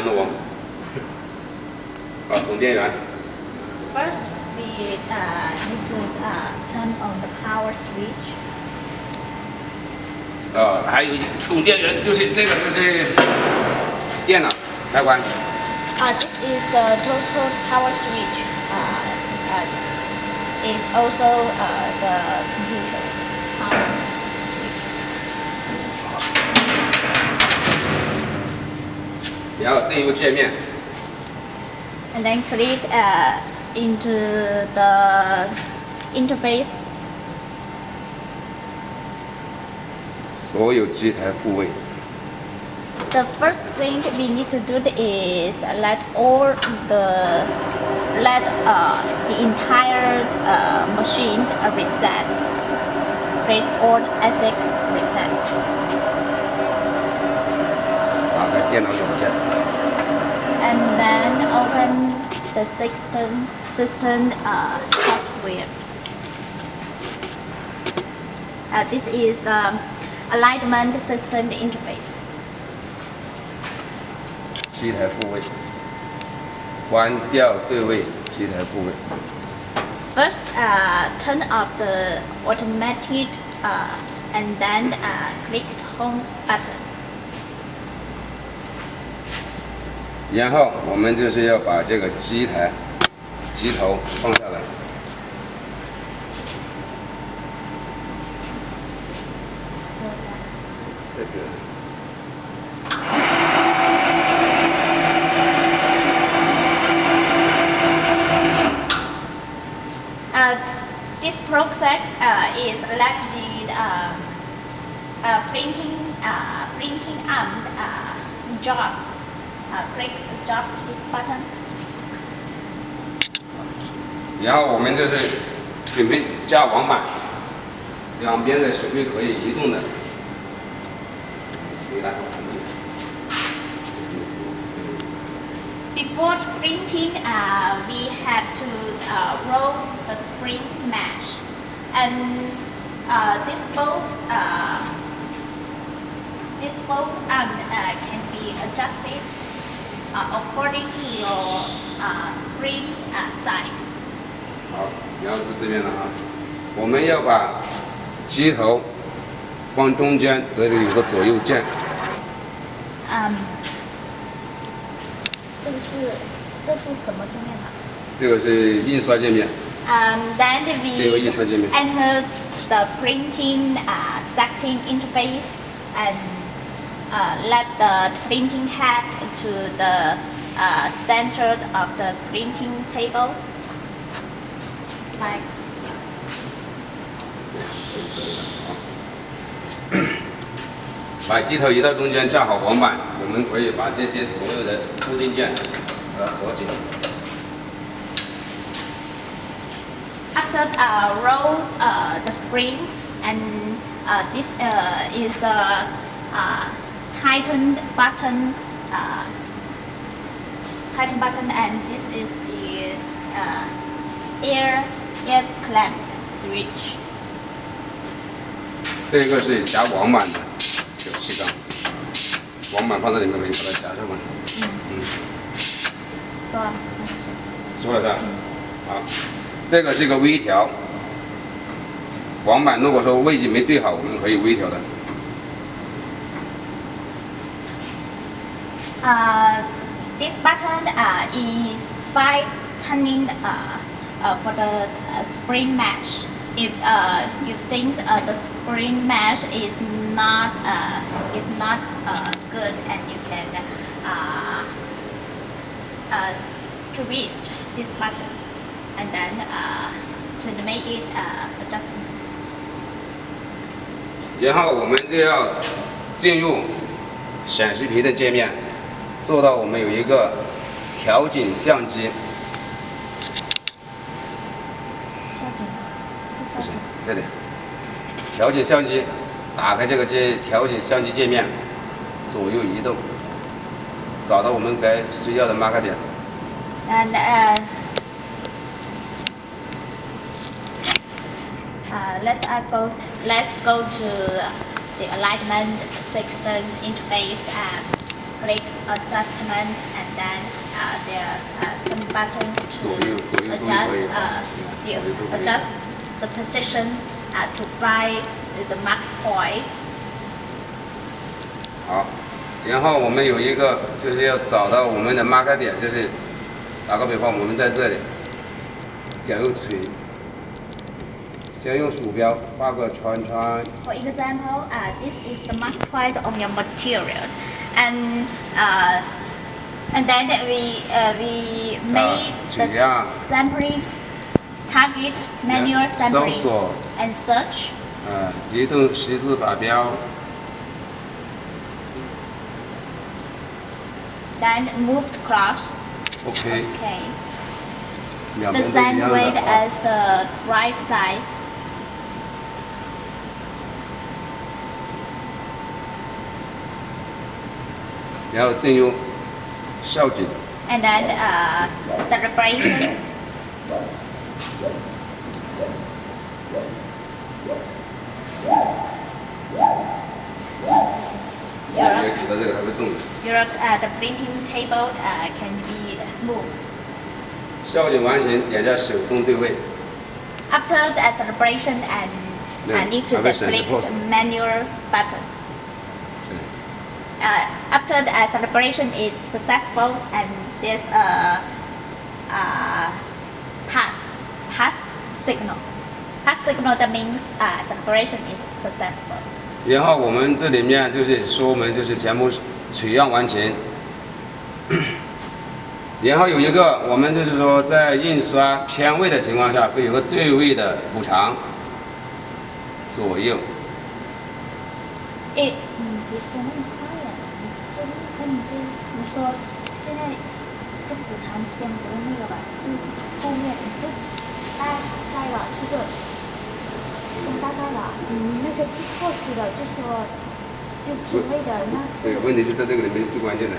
难哦。啊，总电源。First, we need to turn on the power switch. 还有总电源就是这个就是电脑开关。This is the total power switch. Is also the computer power switch. 然后进入界面。And then click into the interface. 所有机台复位。The first thing we need to do is let the entire machine reset. Create all assets reset. 打开电脑软件。And then open the system software. This is the alignment system interface. 机台复位，关掉对位机台复位。First, turn off the automatic and then click home button. 然后我们就是要把这个机头放下来。这个。This process is like the printing arm job. Click job this button. 然后我们就是准备加网板，两边的手臂可以移动的。Before printing, we have to roll the screen mesh, and this both can be adjusted according to your screen size. 好，然后是这边了啊，我们要把机头放中间，这里有个左右键。这是什么界面呢？这个是印刷界面。Then 这个印刷界面。 we enter the printing setting interface and let the printing head to the center of the printing table. Like. 把机头移到中间，架好网板，我们可以把这些所有的固定件把它锁紧。After roll the screen, and this is the tighten button, and this is the air clamp switch. 这个是夹网板的小气缸，网板放在里面可以把它夹上来。说了。说了是吧？好，这个是一个微调。网板如果说位置没对好，我们可以微调的。This button is fine tuning for the screen mesh. If you think the screen mesh is not good, and you can twist this button and then to make it adjustment. 然后我们就要进入显示屏的界面，做到我们有一个调景相机。这里，调景相机，打开这个调景相机界面，左右移动，找到我们该需要的 mark 点。And let's go to the alignment section interface and click adjustment, and then there are some buttons to 左右都可以 adjust the position to find the marked point. 好，然后我们有一个就是要找到我们的 mark 点，就是打个比方，我们在这里点入锤，先用鼠标画个圈圈。 For example, this is the mark point on your material, and then we made 取 the 样 sampling target manual 搜 sampling 索， and search. 移动十字靶标， Then moved cross. OK， Okay. 两 The 边都一 same 样 weight 的。 as the drive size. 然后进入校景， And then celebration. 也指到这个它会动。 The printing table can be moved. 校景完成，点下手动对位。 After the celebration, and Yeah, need to I wish I click suppose. the manual button. After the celebration is successful, and there's a pass signal. Pass signal that means celebration is successful. 然后我们这里面就是说我们就是全部取样完成。然后有一个，我们就是说在印刷偏位的情况下，会有个对位的补偿，左右。别说那么快呀，你说那么快，你说现在这补偿先不用那个吧，就后面你就大概了，就是大概了，那些记错去的，就说就偏位的那这个问题是在这个里面最关键的。